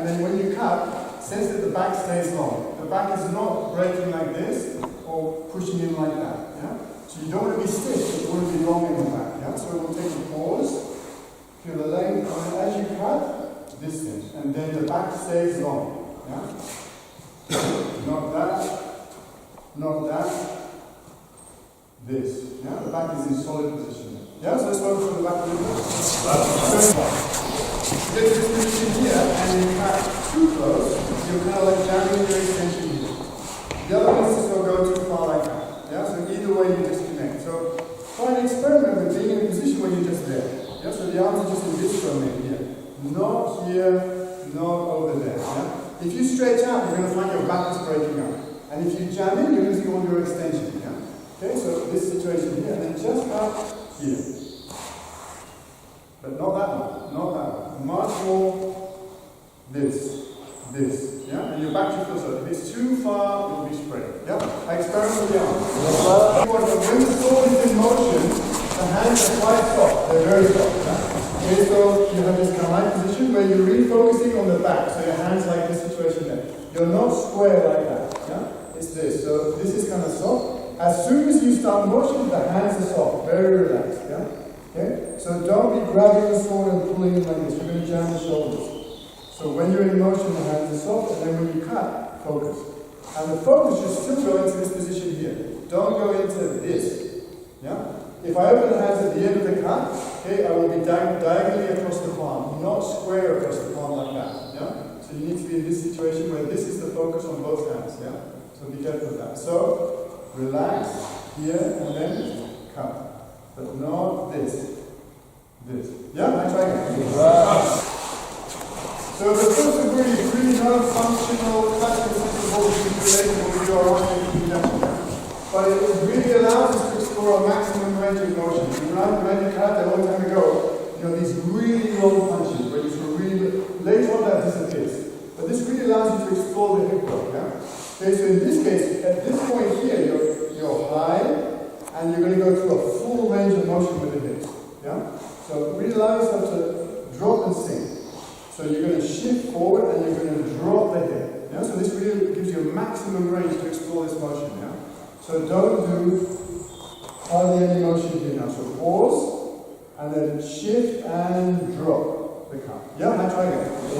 And then when you cut, sense that the back stays long. The back is not breaking like this or pushing in like that. Yeah? So you don't want to be stiff, but you want to be long in the back. Yeah? So we'll take a pause, feel the length, and as you cut, distance. And then the back stays long. Yeah? Not that, not that, this. Yeah? The back is in solid position. Yeah? So let's focus on the back a little bit. You get to this position here, and you cut too close, you're kind of like jamming your extension here. The other one is to go too far like that. Yeah? So either way you disconnect. So try and experiment with being in a position where you're just there. Yeah? So the arms are just in this domain here. Not here, not over there. Yeah? If you stretch out, you're going to find your back is breaking up. And if you jam in, you're losing all your extension. Yeah? Okay, so this situation here, and then just cut here. But not that one, not that one. Much more this. Yeah? And your back should feel so. If it's too far, you'll be spread. Yeah? I experiment with the arms. When the sword is in motion, the hands are quite soft. They're very soft. Yeah? Okay, so you have this kind of light position where you're really focusing on the back. So your hands like this situation there. You're not square like that. Yeah? It's this. So this is kind of soft. As soon as you start motion, the hands are soft. Very relaxed. Yeah? Okay? So don't be grabbing the sword and pulling it like this. You're going to jam the shoulders. So when you're in motion, the hands are soft, and then when you cut, focus. And the focus should still go into this position here. Don't go into this. Yeah? If I open the hands at the end of the cut, okay, I will be diagonally across the palm, not square across the palm like that. Yeah? So you need to be in this situation where this is the focus on both hands. Yeah? So be careful with that. So relax here and then cut. But not this. This. Yeah? I try again. So the first Suburi is really non-functional, classical sensible, relatable with your own. But it really allows us to explore a maximum range of motion. You remember when you cut a long time ago, these really long punches where you sort of really, later on that disappears. But this really allows you to explore the hip work. Yeah? Okay, so in this case, at this point here, you're high, and you're going to go through a full range of motion with the hips. Yeah? So really allow yourself to drop and sink. So you're going to shift forward and you're going to drop the hip. Yeah? So this really gives you a maximum range to explore this motion. Yeah? So don't do hardly any motion here now. So pause and then shift and drop the cut. Yeah, I try again. So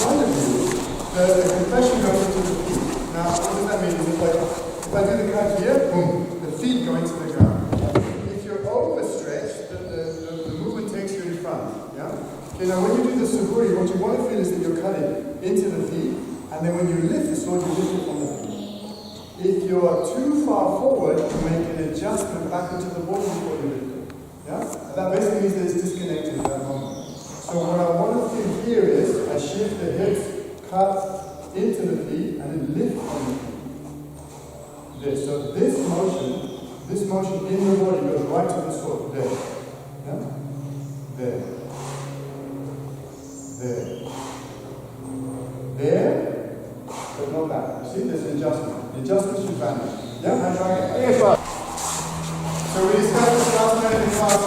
kind of view, the compression goes into the feet. Now, what does that mean? Is it like if I do the cut here, boom, the feet go into the ground. If you're overstretched, the movement takes you in front. Yeah. Okay, now when you do the Suburi, what you want to feel is that you're cutting into the feet, and then when you lift the sword, you lift it from the feet. If you are too far forward, you make an adjustment back into the body before you lift it. Yeah? And that basically means that it's disconnected at that moment. So what I want to feel here is, I shift the hips, cut into the feet, and then lift from the feet. This. So this motion in the body goes right to the sword. There. Yeah? There. There, but not that. You see, there's an adjustment. The adjustment should vanish. Yeah, I try it. Yes, right. So we discussed this last night in class,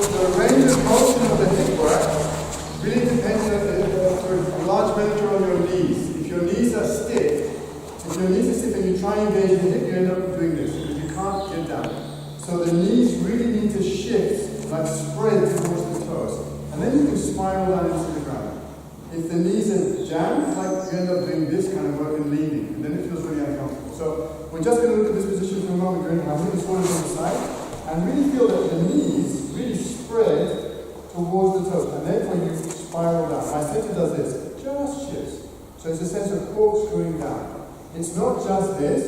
the range of motion of the hip work really depends to a large measure on your knees. If your knees are stiff, and you try and engage the hip, you end up doing this because you can't get down. So the knees really need to shift, like spread towards the toes. And then you can spiral down into the ground. If the knees are jammed, it's like you end up doing this kind of work and leaning. And then it feels really uncomfortable. So we're just going to look at this position for a moment. We're going to have the shoulders on the side. And really feel that the knees really spread towards the toes. And therefore you spiral down. My center does this. Just shifts. So it's a sense of corkscrewing down. It's not just this.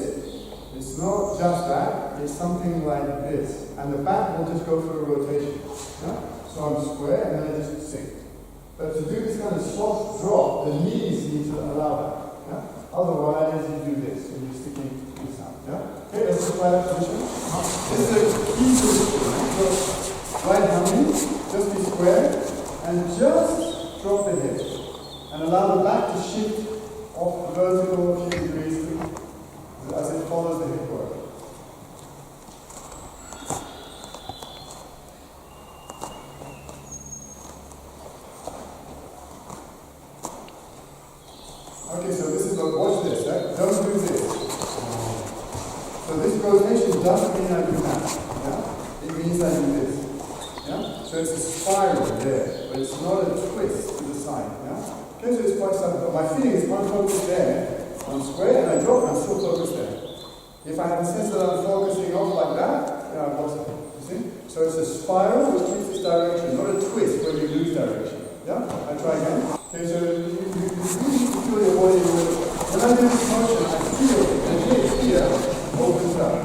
It's not just that. It's something like this. And the back will just go through a rotation. Yeah? So I'm square and then I just sink. But to do this kind of soft drop, the knees need to allow that. Yeah? Otherwise, you do this and you're sticking this out. Yeah? Okay, let's try that position. This is a key position. Right? So, right hand, just be square and just drop the hips. And allow the back to shift off vertical a few degrees as it follows the hip work. Okay, so this is watch this, right? Don't do this. So this rotation doesn't mean I do that. Yeah? It means I do this. Yeah? So it's a spiral there, but it's not a twist to the side. Yeah? Okay, so it's quite subtle. But my feeling is if I'm focused there, I'm square and I drop, I'm still focused there. If I have a sense that I'm focusing off like that, then I've lost it. You see? So it's a spiral which keeps its direction, not a twist where you lose direction. Yeah? I try again. Okay, so you really need to feel your body when I do this motion, I feel the hip here opens up.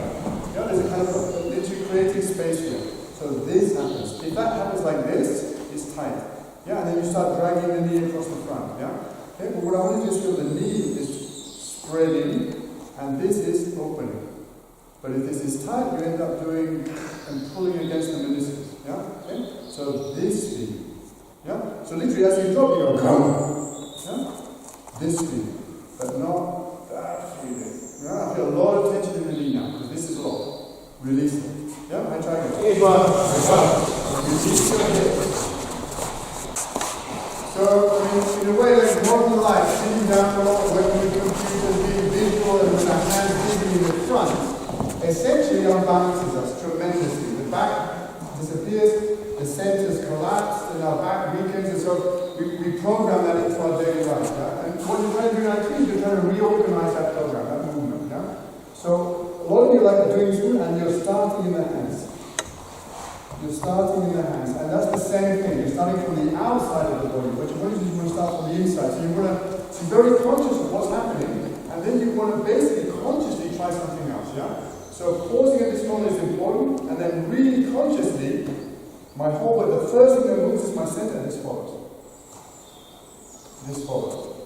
Yeah, there's a kind of literally creating space here. So this happens. If that happens like this, it's tight. Yeah, and then you start dragging the knee across the front. Yeah? Okay, but what I want to do is feel the knee is spreading and this is opening. But if this is tight, you end up doing and pulling against the meniscus. Yeah? Okay? So this feeling. Yeah? So literally as you drop, you go, come. Yeah? This feeling. But not that feeling. Yeah? I feel a lot of tension in the knee now, because this is locked. Release it. Yeah? I try again. Release your hips. So, in a way, like modern life, sitting down a lot, working with computers, being visual, and with our hands digging in the front, essentially unbalances us tremendously. The back disappears, the centers collapse, and our back weakens, and so we program that into our daily life. Yeah? And what you're trying to do now is you're trying to reorganize that program, that movement. Yeah? So, a lot of you like doing this, and you're starting in the hands. You're starting in the hands, and that's the same thing. You're starting from the outside of the body, but you want to start from the inside. So you want to be very conscious of what's happening, and then you want to basically consciously try something else. Yeah. So pausing at this moment is important, and then really consciously, my whole body. The first thing that moves is my center, and this follows. This follows.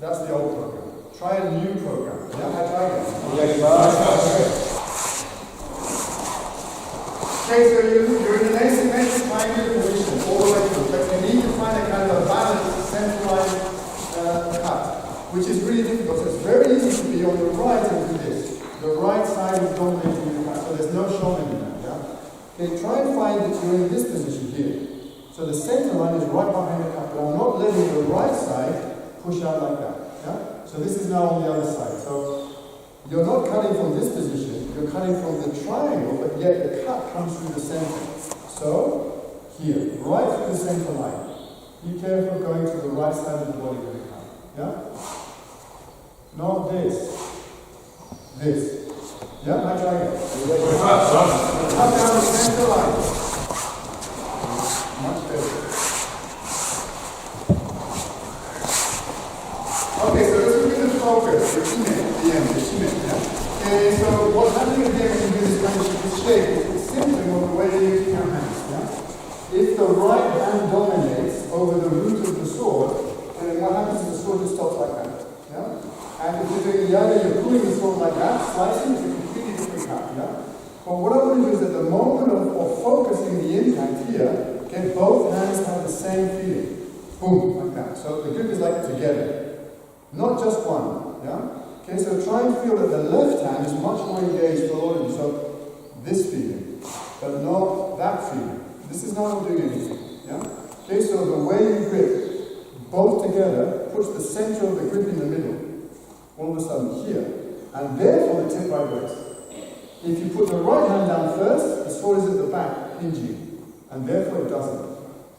That's the old program. Try a new program. Yeah, I try it. Okay, so you're in an asymmetric hybrid position all the way through, but you need to find a kind of a balanced, centralized cut, which is really difficult. So it's very easy to be on the right and do this. The right side is dominating the cut, so there's no shoulder in that. Yeah? Okay, try and find that you're in this position here. So the center line is right behind the cut, but I'm not letting the right side push out like that. Yeah? So this is now on the other side. So you're not cutting from this position, you're cutting from the triangle, but yet the cut comes through the center. So, here, right through the center line. Be careful going to the right side of the body with the cut. Yeah? Not this. This. Yeah, I try it. Cut down the center line. Much better. Okay, so let's look at the focus, the shime at the end, the shime. Yeah? Okay, so what's happening here when you do this kind of shape is simply the way you're using your hands. Yeah? If the right hand dominates over the root of the sword, then what happens is the sword just stops like that. Yeah? And if you're doing the other, you're pulling the sword like that, slicing is a completely different cut. Yeah? But what I want to do is at the moment of focusing the impact here, okay, both hands have the same feeling. Boom, like that. So the grip is like together. Not just one, yeah? Okay, so try and feel that the left hand is much more engaged for a lot of you. So this feeling, but not that feeling. This is not doing anything, yeah? Okay, so the way you grip, both together, puts the center of the grip in the middle. All of a sudden here, and therefore the tip vibrates. If you put the right hand down first, the sword is at the back, hinging, and therefore it doesn't.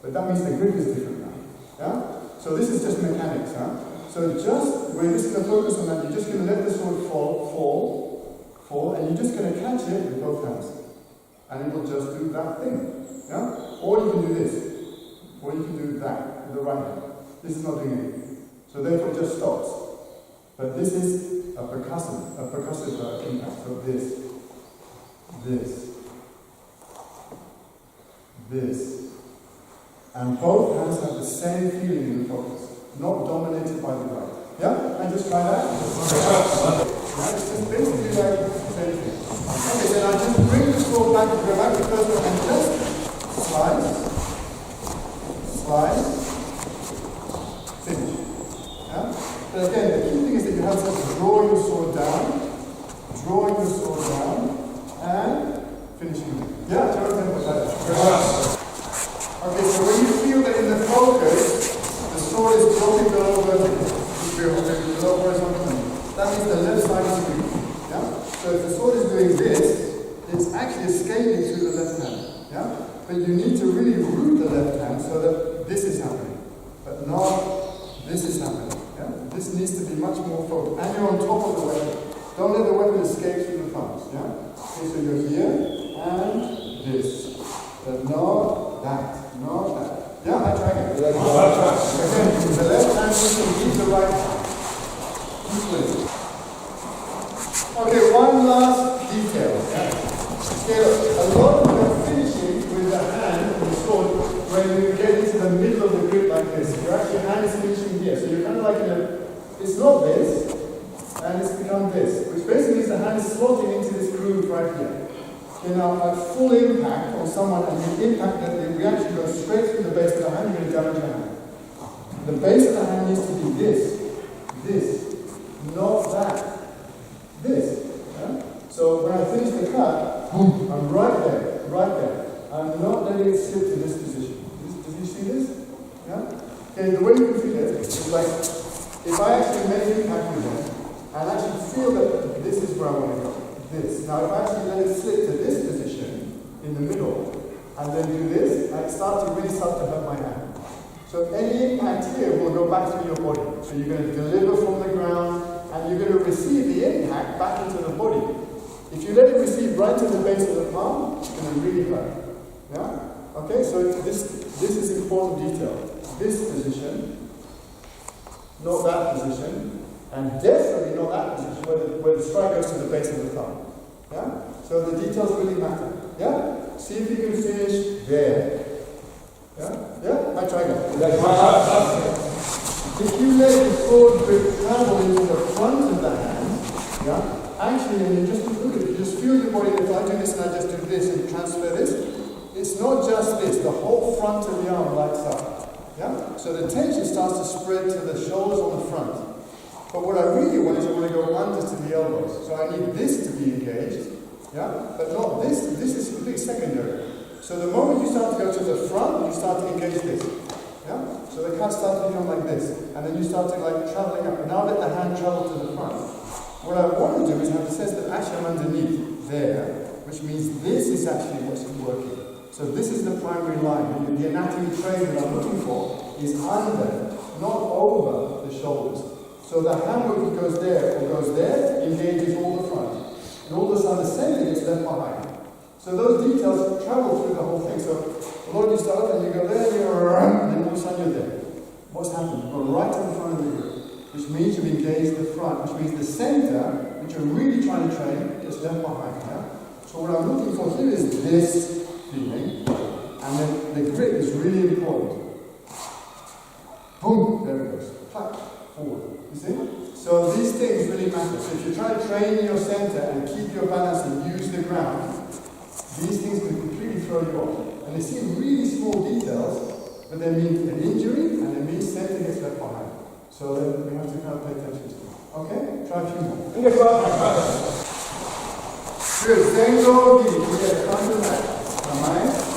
But that means the grip is different now, yeah? So this is just mechanics, huh? So just, we're just going to focus on that, you're just going to let the sword fall, and you're just going to catch it with both hands. And it will just do that thing. Yeah? Or you can do this. Or you can do that with the right hand. This is not doing anything. So therefore it just stops. But this is a percussive impact. So this. And both hands have the same feeling in the focus. Not dominated by the right. Yeah? And just try that. It's just basically like the same thing. Okay, then I just bring the sword back to the back, the first one, and just slide, finish. Yeah? But again, the key thing is that you have to draw your sword down, and finishing it. Yeah? Okay, so when you feel that in the So if the sword is doing this, it's actually escaping through the left hand. Yeah? But you need to really root the left hand so that this is happening. But not this is happening. Yeah? This needs to be much more focused. And you're on top of the weapon. Don't let the weapon escape through the thumbs. Yeah? Okay, so you're here and this. But not that. Not that. Yeah, I try again. Again, the left hand can lead the right hand. Keep with it. Okay, one last detail. Yeah? Okay, look, a lot of the finishing with the hand and the sword when you get into the middle of the grip like this. Your actual hand is finishing here. So you're kind of like in a, it's not this, and it's become this. Which basically means the hand is slotting into this groove right here. Okay, now at full impact on someone, and the impact that the reaction goes straight through the base of the hand, you're going to damage your hand. The base of the hand needs to be this, not that. This. Yeah? So when I finish the cut, boom, I'm right there. I'm not letting it slip to this position. Did you see this? Yeah? Okay, the way you can feel it is like, if I actually make impact with it, and actually feel that this is where I want to go. This. Now if I actually let it slip to this position, in the middle, and then do this, I really start to hurt my hand. So any impact here will go back through your body. So you're going to deliver from the ground, and you're going to receive the impact back into the body. If you let it receive right to the base of the palm, it's going to really hurt. Yeah? Okay, so this is important detail. This position, not that position, and definitely not that position where the strike goes to the base of the thumb. Yeah? So the details really matter. Yeah? See if you can finish there. Yeah? Yeah? I try that. If you let the sword grip travel into the front of the hand, yeah, actually, when you just look at it, you just feel your body. If I do this and I just do this and transfer this, it's not just this, the whole front of the arm lights up. Yeah? So the tension starts to spread to the shoulders on the front. But what I really want is I want to go under to the elbows. So I need this to be engaged, yeah, but not this. This is completely secondary. So the moment you start to go to the front, you start to engage this. Yeah? So the cut starts to become like this. And then you start to like traveling up. Now let the hand travel to the front. What I want to do is have a sense that actually I'm underneath there, which means this is actually what's working. So this is the primary line. And the anatomy training that I'm looking for is under, not over the shoulders. So the hand movement goes there or goes there, engages all the front. And all of a sudden the center gets left behind. So those details travel through the whole thing. So a lot of you start and you go there, and then all of a sudden you're there. What's happened? You go right to the front of the group, which means you've engaged the front, which means the center, which you're really trying to train, gets left behind. Yeah? So what I'm looking for here is this feeling, and then the grip is really important. Boom, there it goes. Clap, forward. You see? So these things really matter. So if you try to train your center and keep your balance and use the ground, these things can completely throw you off. And they seem really small details, but they mean an injury and they mean center gets left behind. So then we have to kind of pay attention to them. Okay? Try a few more. Good. Zengo, giri. We get front and back. Namae.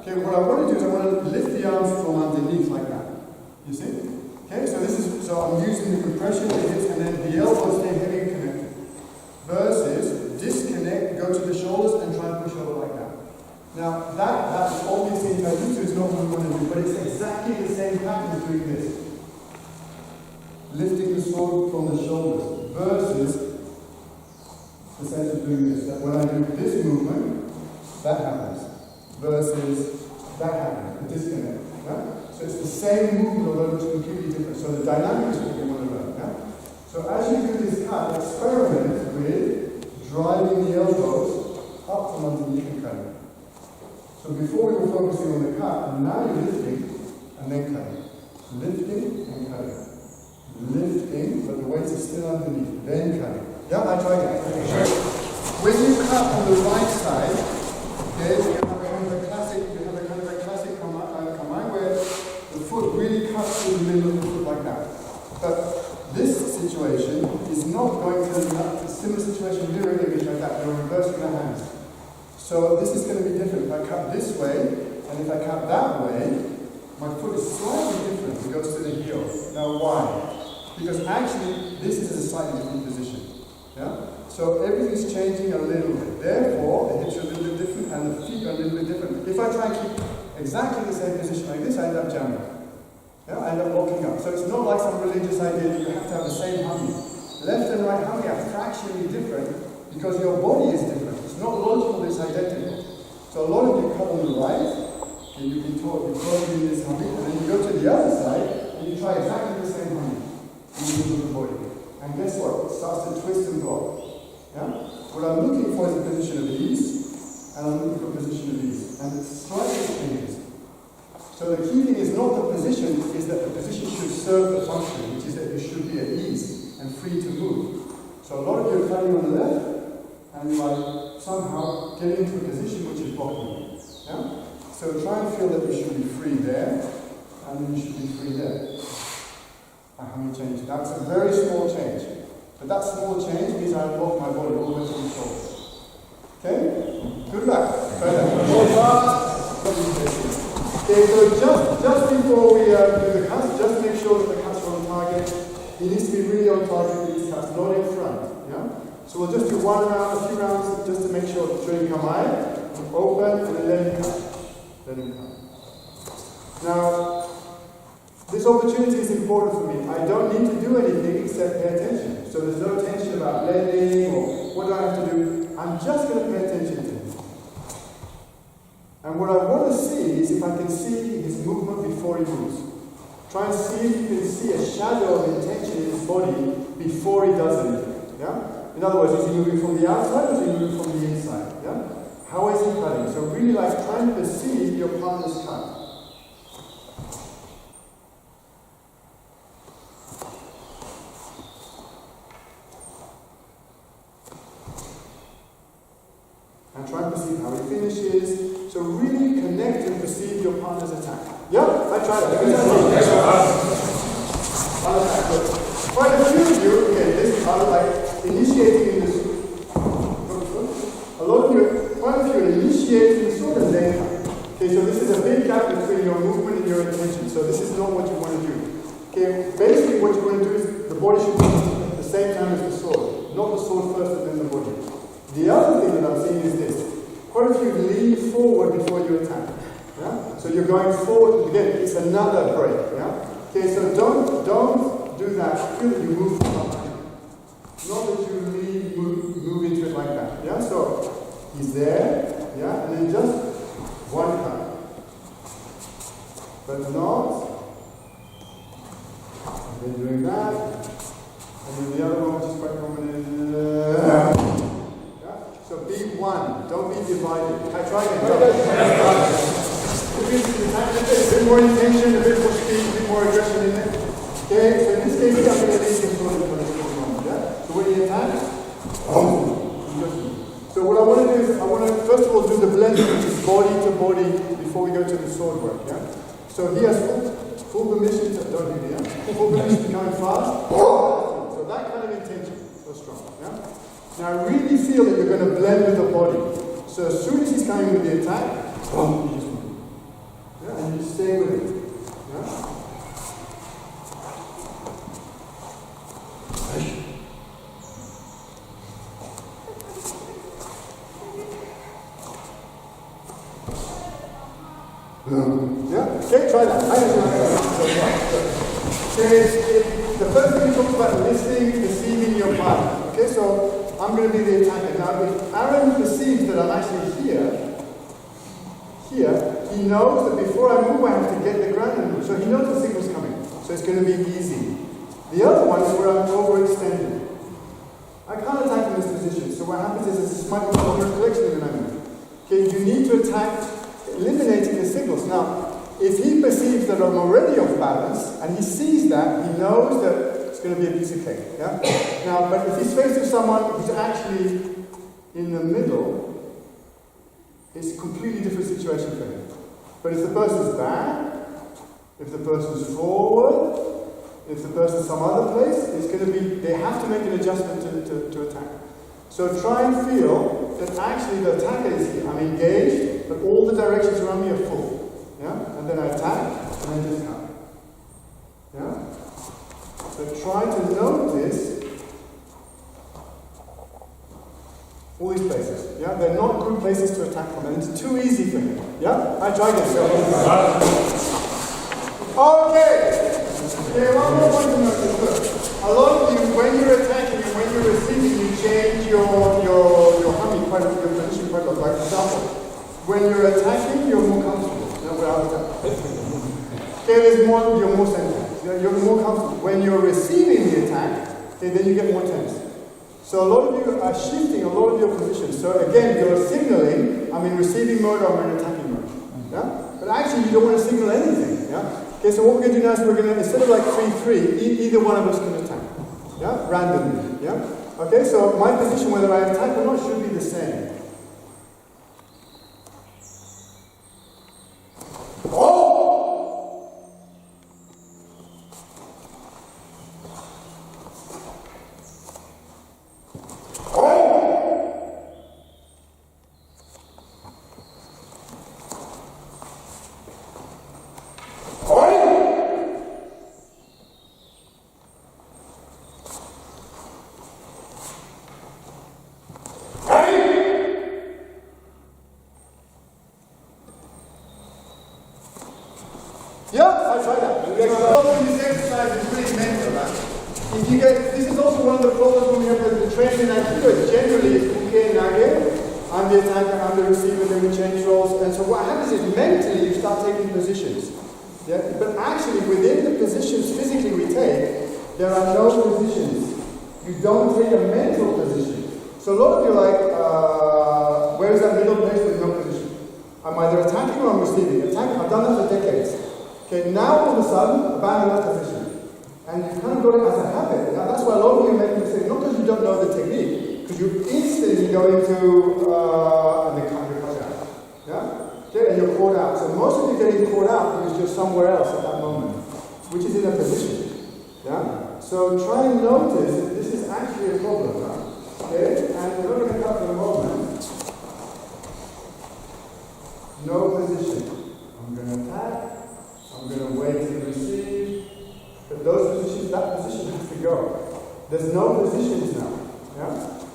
What I want to do is I want to lift the arms from underneath like that. You see? Okay, so I'm using the compression of the hips and then the elbows stay heavy and connected. Versus disconnect, go to the shoulders and try and push over like that. Now that obviously in Takemusu is not what we want to do, but it's exactly the same pattern as doing this. Lifting the sword from the shoulders versus the sense of doing this. That when I do this movement, that happens. Versus that happens, the disconnect. Yeah? So it's the same movement, although it's completely different. So the dynamic is what we want to learn. Yeah? So as you do this cut, experiment with driving the elbows up from underneath and cutting. So before we were focusing on the cut, and now you're lifting and then cutting. Lifting and cutting. Lifting, but the weight is still underneath, then cutting. Yeah, I tried it. Okay. When you cut on the right side, okay, you have a kind of a classic command where the foot really cuts through the middle of the foot like that. But this situation is not going to be a similar situation, mirror image like that. You're reversing the hands. So this is going to be different. If I cut this way, and if I cut that way, my foot is slightly different. It goes to the heel. Now why? Because actually, this is a slightly different position. Yeah? So everything's changing a little bit. Therefore, the hips are a little bit different and the feet are a little bit different. If I try and keep exactly the same position like this, I end up jamming. Yeah? I end up locking up. So it's not like some religious idea that you have to have the same hummy. Left and right hummy are fractionally different because your body is different. It's not logical, it's identical. So a lot of you cut on the right, and you've been taught you're doing this hummy, and then you go to the other side and you try exactly the same hummy. And you move the body. And guess what? It starts to twist and block. Yeah? What I'm looking for is a position of ease, and I'm looking for a position of ease. And it's slightly changes. So the key thing is not the position, is that the position should serve the function, which is that you should be at ease and free to move. So a lot of you are cutting on the left, and you are somehow getting into a position which is blocking you. Yeah? So try and feel that you should be free there, and then you should be free there. How many changes? That's a very small change. But that small change means I unlock my body all the way to the shoulders. Okay? Good luck. Okay, so just before we do the cuts, just make sure that the cuts are on target. It needs to be really on target with these cuts, not in front. Yeah? So we'll just do one round, a few rounds, just to make sure you come high, open, and then let him cut. Let him cut. Now, this opportunity is important for me. I don't need to do anything except pay attention. So there's no tension about blending or what do I have to do. I'm just going to pay attention to him. And what I want to see is if I can see his movement before he moves. Try and see if you can see a shadow of intention in his body before he does anything. Yeah? In other words, is he moving from the outside or is he moving from the inside? Yeah? How is he cutting? So really like trying to perceive your partner's cut. And try and perceive how he finishes. So really connect and perceive your partner's attack. Yeah, I tried it. Quite a few of you, okay, this are like initiating in this. A lot of you, quite a few are initiating the sort of Zengo. Okay, so this is a big gap between your movement and your intention. So this is not what you want to do. Okay, basically what you want to do is the body should be at the same time as the sword. Not the sword first and then the body. The other thing that I'm seeing is this. Quite a few lean forward before you attack. Yeah? So you're going forward, again, it's another break. Yeah? Okay, so don't do that. Feel that you move behind. Not that you move into it like that. Yeah? So he's there, yeah, and then just one cut. But not, and then doing that, and then the other one which is quite common is so be one, don't be divided. I try again. A bit more intention, a bit more speed, a bit more aggression in there. Okay, so in this case, I'm going to leave control of the yeah? So when you attack, so what I want to do is, I want to first of all do the blending, which is body to body, before we go to the sword work. Yeah? So he has full permission to, don't do that, full permission to come fast. So that kind of intention, so strong. Yeah? Now really feel that you're going to blend with the body. So as soon as he's coming with the attack, you just move. Yeah, and you stay with it. Yeah? Yeah? Okay, try that. The first thing we talked about listening, perceiving your body. Okay, so I'm going to be the attacker. Now, if Aaron perceives that I'm actually here, he knows that before I move, I have to get the ground and move. So he knows the signal's coming. So it's going to be easy. The other one is where I'm overextended. I can't attack in this position. So what happens is this might be a collection in an move. Okay, you need to attack eliminating the signals. Now, if he perceives that I'm already off balance, and he sees that, he knows that it's going to be a piece of cake. Yeah? Now, but if he's faced with someone who's actually in the middle, it's a completely different situation for him. But if the person's back, if the person's forward, if the person's some other place, it's going to be, they have to make an adjustment to attack. So try and feel that actually the attacker is here. I'm engaged, but all the directions around me are full. Yeah? And then I attack, and then just come. Yeah? So try to notice all these places. Yeah? They're not good places to attack from, and it's too easy for him. Yeah? I tried this. Okay. Okay, one more point to notice. A lot of you, when you're attacking and when you're receiving, you change your hammy quite a bit, your position quite a lot. Like for example, when you're attacking, you're more comfortable. Okay, you're more centered. You're more comfortable. When you're receiving the attack, okay, then you get more tense. So a lot of you are shifting a lot of your positions. So again, you're signaling, I'm in receiving mode or I'm in attacking mode. Yeah? But actually, you don't want to signal anything. Yeah? Okay, so what we're going to do now is we're going to, instead of like 3-3, either one of us can attack. Yeah? Randomly. Yeah? Okay, so my position, whether I attack or not, should be the same.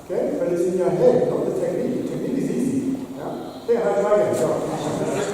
Okay, but it's in your head, not the technique. The technique is easy. Yeah? Okay, I'll try again. Go.